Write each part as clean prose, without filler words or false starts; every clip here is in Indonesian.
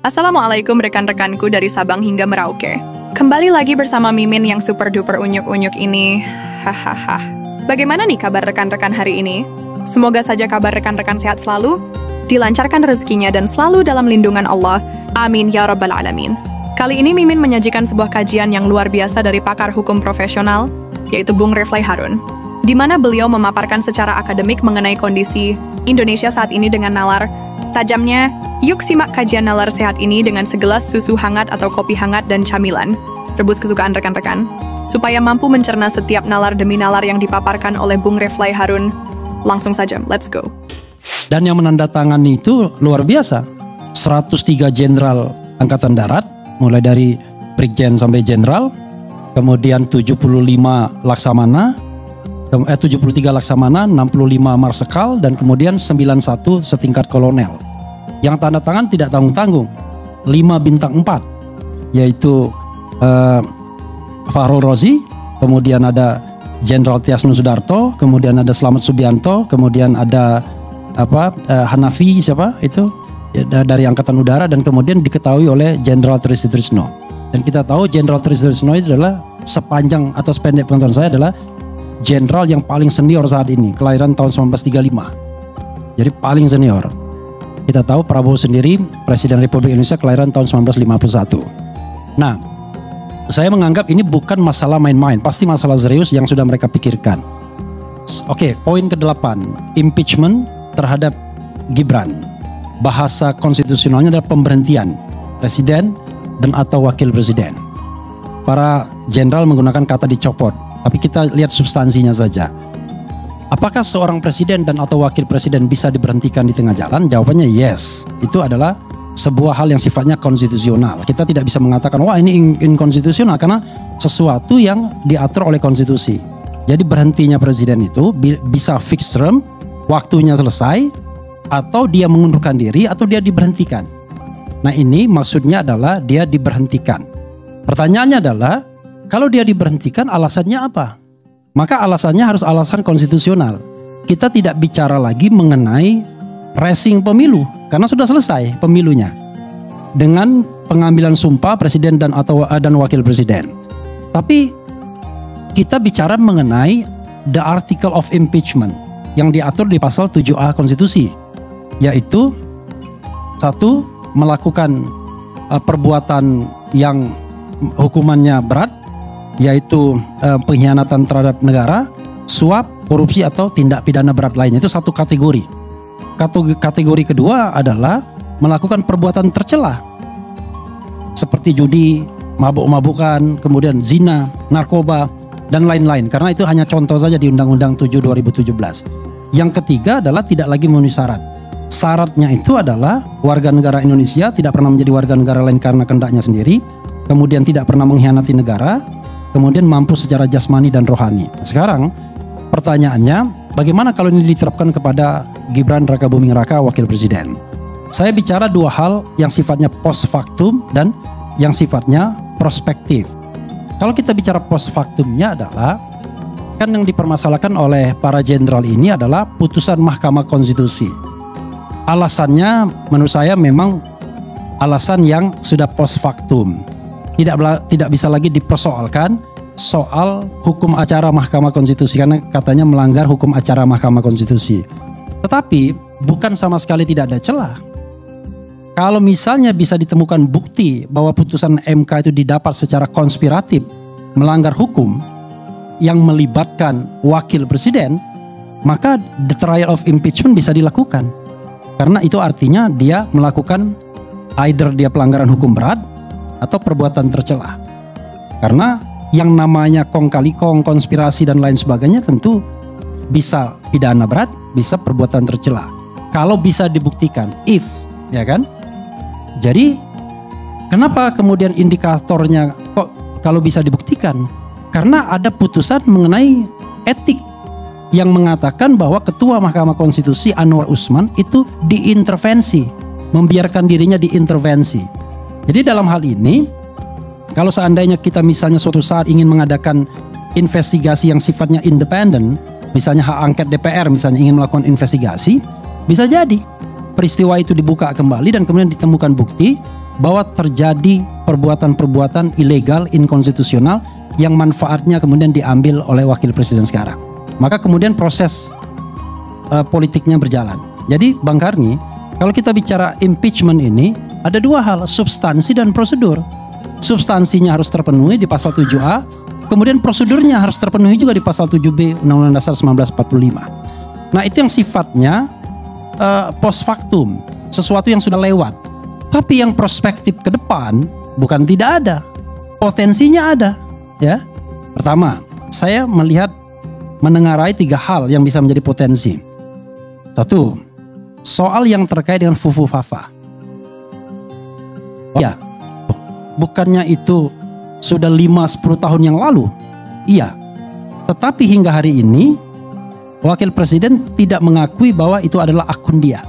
Assalamualaikum rekan-rekanku dari Sabang hingga Merauke. Kembali lagi bersama Mimin yang super duper unyuk-unyuk ini. Hahaha. Bagaimana nih kabar rekan-rekan hari ini? Semoga saja kabar rekan-rekan sehat selalu, dilancarkan rezekinya dan selalu dalam lindungan Allah. Amin ya rabbal alamin. Kali ini Mimin menyajikan sebuah kajian yang luar biasa dari pakar hukum profesional, yaitu Bung Reflay Harun, di mana beliau memaparkan secara akademik mengenai kondisi Indonesia saat ini dengan nalar tajamnya. Yuk simak kajian nalar sehat ini dengan segelas susu hangat atau kopi hangat dan camilan, rebus kesukaan rekan-rekan, supaya mampu mencerna setiap nalar demi nalar yang dipaparkan oleh Bung Reflay Harun. Langsung saja, let's go. Dan yang menandatangani itu luar biasa. 103 jenderal angkatan darat, mulai dari brigjen sampai jenderal, kemudian 75 laksamana, 73 laksamana, 65 marsekal, dan kemudian 91 setingkat kolonel. Yang tanda tangan tidak tanggung-tanggung, 5 bintang 4, yaitu Fahrul Razi, kemudian ada Jenderal Tiasno Sudarto, kemudian ada Slamet Subianto, kemudian ada Hanafi siapa itu dari Angkatan Udara, dan kemudian diketahui oleh Jenderal Trisno. Dan kita tahu Jenderal Trisno itu adalah sepanjang atau sependek pengetahuan saya adalah jenderal yang paling senior saat ini, kelahiran tahun 1935. Jadi paling senior. Kita tahu Prabowo sendiri Presiden Republik Indonesia kelahiran tahun 1951. Nah, saya menganggap ini bukan masalah main-main, pasti masalah serius yang sudah mereka pikirkan. Oke, poin ke-8, impeachment terhadap Gibran. Bahasa konstitusionalnya adalah pemberhentian presiden dan atau wakil presiden. Para jenderal menggunakan kata dicopot, tapi kita lihat substansinya saja. Apakah seorang presiden dan atau wakil presiden bisa diberhentikan di tengah jalan? Jawabannya yes. Itu adalah sebuah hal yang sifatnya konstitusional. Kita tidak bisa mengatakan wah ini inkonstitusional karena sesuatu yang diatur oleh konstitusi. Jadi berhentinya presiden itu bisa fixed term, waktunya selesai, atau dia mengundurkan diri atau dia diberhentikan. Nah ini maksudnya adalah dia diberhentikan. Pertanyaannya adalah kalau dia diberhentikan alasannya apa? Maka alasannya harus alasan konstitusional. Kita tidak bicara lagi mengenai racing pemilu karena sudah selesai pemilunya dengan pengambilan sumpah presiden dan wakil presiden. Tapi kita bicara mengenai the article of impeachment yang diatur di pasal 7A konstitusi, yaitu satu, melakukan perbuatan yang hukumannya berat, yaitu pengkhianatan terhadap negara, suap, korupsi atau tindak pidana berat lainnya. Itu satu kategori. Kategori kedua adalah melakukan perbuatan tercela seperti judi, mabuk-mabukan, kemudian zina, narkoba dan lain-lain. Karena itu hanya contoh saja di Undang-Undang 7 2017. Yang ketiga adalah tidak lagi memenuhi syarat. Syaratnya itu adalah warga negara Indonesia, tidak pernah menjadi warga negara lain karena kehendaknya sendiri, kemudian tidak pernah mengkhianati negara, kemudian mampu secara jasmani dan rohani. Sekarang pertanyaannya, bagaimana kalau ini diterapkan kepada Gibran Rakabuming Raka wakil presiden? Saya bicara dua hal yang sifatnya post factum dan yang sifatnya prospektif. Kalau kita bicara post factumnya adalah kan yang dipermasalahkan oleh para jenderal ini adalah putusan Mahkamah Konstitusi. Alasannya menurut saya memang alasan yang sudah post factum. Tidak bisa lagi dipersoalkan soal hukum acara Mahkamah Konstitusi karena katanya melanggar hukum acara Mahkamah Konstitusi. Tetapi bukan sama sekali tidak ada celah. Kalau misalnya bisa ditemukan bukti bahwa putusan MK itu didapat secara konspiratif melanggar hukum yang melibatkan wakil presiden, maka the trial of impeachment bisa dilakukan. Karena itu artinya dia melakukan either dia pelanggaran hukum berat atau perbuatan tercela. Karena yang namanya kong kali kong, konspirasi dan lain sebagainya tentu bisa pidana berat, bisa perbuatan tercela. Kalau bisa dibuktikan, if, ya kan? Jadi kenapa kemudian indikatornya kok kalau bisa dibuktikan? Karena ada putusan mengenai etik yang mengatakan bahwa Ketua Mahkamah Konstitusi Anwar Usman itu diintervensi, membiarkan dirinya diintervensi. Jadi dalam hal ini, kalau seandainya kita misalnya suatu saat ingin mengadakan investigasi yang sifatnya independen, misalnya hak angket DPR misalnya ingin melakukan investigasi, bisa jadi peristiwa itu dibuka kembali dan kemudian ditemukan bukti bahwa terjadi perbuatan-perbuatan ilegal, inkonstitusional yang manfaatnya kemudian diambil oleh wakil presiden sekarang. Maka kemudian proses politiknya berjalan. Jadi Bang Karni, kalau kita bicara impeachment ini ada dua hal, substansi dan prosedur. Substansinya harus terpenuhi di pasal 7A, kemudian prosedurnya harus terpenuhi juga di pasal 7B Undang-Undang Dasar 1945. Nah, itu yang sifatnya post factum, sesuatu yang sudah lewat. Tapi yang prospektif ke depan bukan tidak ada, potensinya ada. Ya, pertama, saya menengarai 3 hal yang bisa menjadi potensi. 1, soal yang terkait dengan Fufu Fafa. Ya, bukannya itu sudah 5-10 tahun yang lalu? Iya. Tetapi hingga hari ini wakil presiden tidak mengakui bahwa itu adalah akun dia.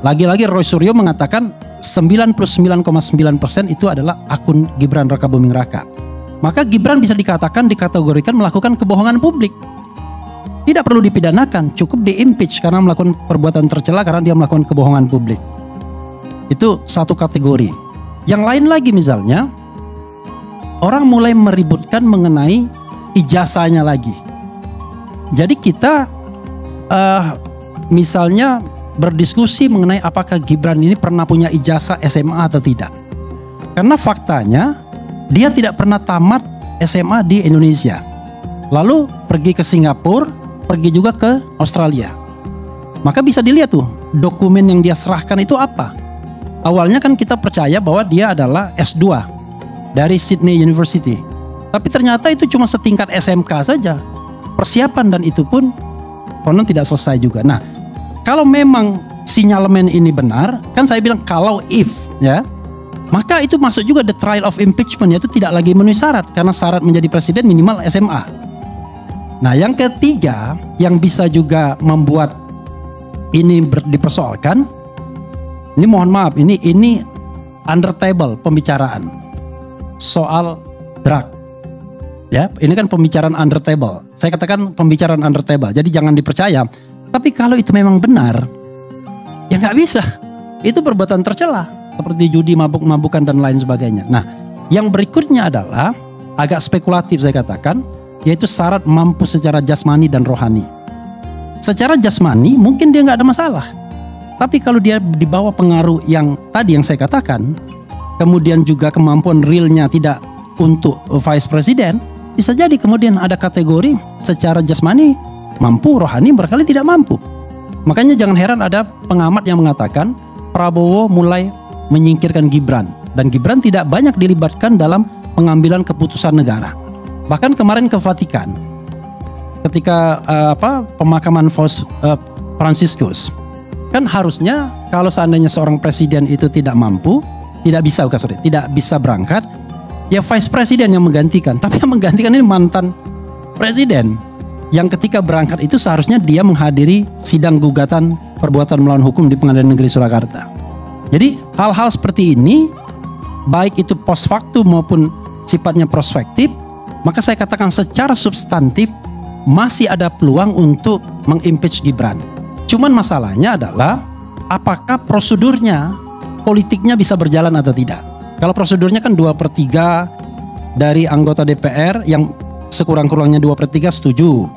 Lagi-lagi Roy Suryo mengatakan 99,9% itu adalah akun Gibran Rakabuming Raka. Maka Gibran bisa dikategorikan melakukan kebohongan publik. Tidak perlu dipidanakan, cukup di-impeach karena melakukan perbuatan tercela karena dia melakukan kebohongan publik. Itu satu kategori. Yang lain lagi misalnya, orang mulai meributkan mengenai ijazahnya lagi. Jadi kita misalnya berdiskusi mengenai apakah Gibran ini pernah punya ijazah SMA atau tidak. Karena faktanya dia tidak pernah tamat SMA di Indonesia. Lalu pergi ke Singapura, pergi juga ke Australia. Maka bisa dilihat tuh dokumen yang dia serahkan itu apa. Awalnya kan kita percaya bahwa dia adalah S2 dari Sydney University. Tapi ternyata itu cuma setingkat SMK saja. Persiapan dan itu pun konon tidak selesai juga. Nah, kalau memang sinyalemen ini benar, kan saya bilang kalau if ya, maka itu masuk juga the trial of impeachment, yaitu tidak lagi memenuhi syarat karena syarat menjadi presiden minimal SMA. Nah, yang ketiga yang bisa juga membuat ini dipersoalkan, ini mohon maaf, ini under table pembicaraan soal drug. Ya, ini kan pembicaraan under table. Saya katakan pembicaraan under table. Jadi jangan dipercaya. Tapi kalau itu memang benar, ya nggak bisa. Itu perbuatan tercela seperti judi, mabuk-mabukan dan lain sebagainya. Nah, yang berikutnya adalah agak spekulatif saya katakan, yaitu syarat mampu secara jasmani dan rohani. Secara jasmani mungkin dia nggak ada masalah. Tapi kalau dia dibawa pengaruh yang tadi yang saya katakan, kemudian juga kemampuan realnya tidak untuk vice presiden, bisa jadi kemudian ada kategori secara jasmani mampu, rohani barangkali tidak mampu. Makanya jangan heran ada pengamat yang mengatakan Prabowo mulai menyingkirkan Gibran, dan Gibran tidak banyak dilibatkan dalam pengambilan keputusan negara. Bahkan kemarin ke Vatikan, ketika pemakaman Franciscus, kan harusnya kalau seandainya seorang presiden itu tidak mampu, tidak bisa berangkat, ya vice presiden yang menggantikan. Tapi yang menggantikan ini mantan presiden, yang ketika berangkat itu seharusnya dia menghadiri sidang gugatan perbuatan melawan hukum di Pengadilan Negeri Surakarta. Jadi hal-hal seperti ini, baik itu post factum maupun sifatnya prospektif, maka saya katakan secara substantif masih ada peluang untuk mengimpeach Gibran. Cuman masalahnya adalah apakah prosedurnya, politiknya bisa berjalan atau tidak. Kalau prosedurnya kan 2/3 dari anggota DPR yang sekurang-kurangnya 2/3 setuju.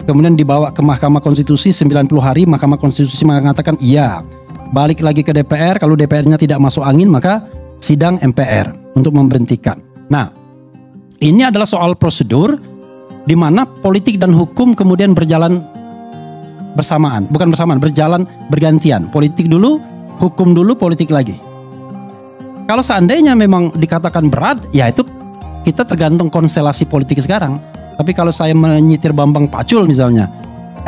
Kemudian dibawa ke Mahkamah Konstitusi 90 hari, Mahkamah Konstitusi mengatakan iya. Balik lagi ke DPR, kalau DPR-nya tidak masuk angin maka sidang MPR untuk memberhentikan. Nah, ini adalah soal prosedur di mana politik dan hukum kemudian berjalan bersamaan, berjalan bergantian. Politik dulu, hukum dulu, politik lagi. Kalau seandainya memang dikatakan berat, ya itu kita tergantung konstelasi politik sekarang. Tapi kalau saya menyitir Bambang Pacul misalnya,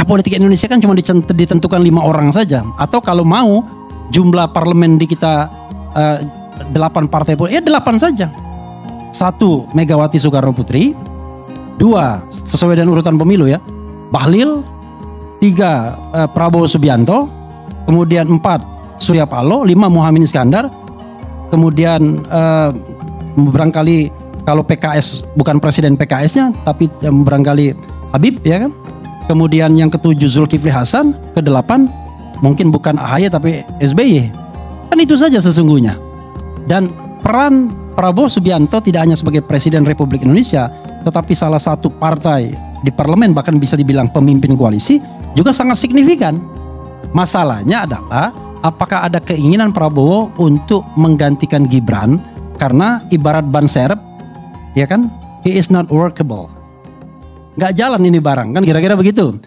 politik Indonesia kan cuma ditentukan 5 orang saja. Atau kalau mau jumlah parlemen di kita 8 partai pun, 8 saja. 1 Megawati Soekarno Putri, 2 sesuai dengan urutan pemilu ya, Bahlil, 3 Prabowo Subianto, kemudian 4 Surya Paloh, 5 Muhaimin Iskandar, kemudian barangkali kalau PKS bukan presiden PKS-nya tapi barangkali Habib ya kan, kemudian yang ke-7 Zulkifli Hasan, ke-8 mungkin bukan AHY tapi SBY, kan itu saja sesungguhnya. Dan peran Prabowo Subianto tidak hanya sebagai Presiden Republik Indonesia, tetapi salah satu partai di parlemen, bahkan bisa dibilang pemimpin koalisi, juga sangat signifikan. Masalahnya adalah apakah ada keinginan Prabowo untuk menggantikan Gibran, karena ibarat ban serep, ya kan, he is not workable. Nggak jalan ini barang, kan kira-kira begitu.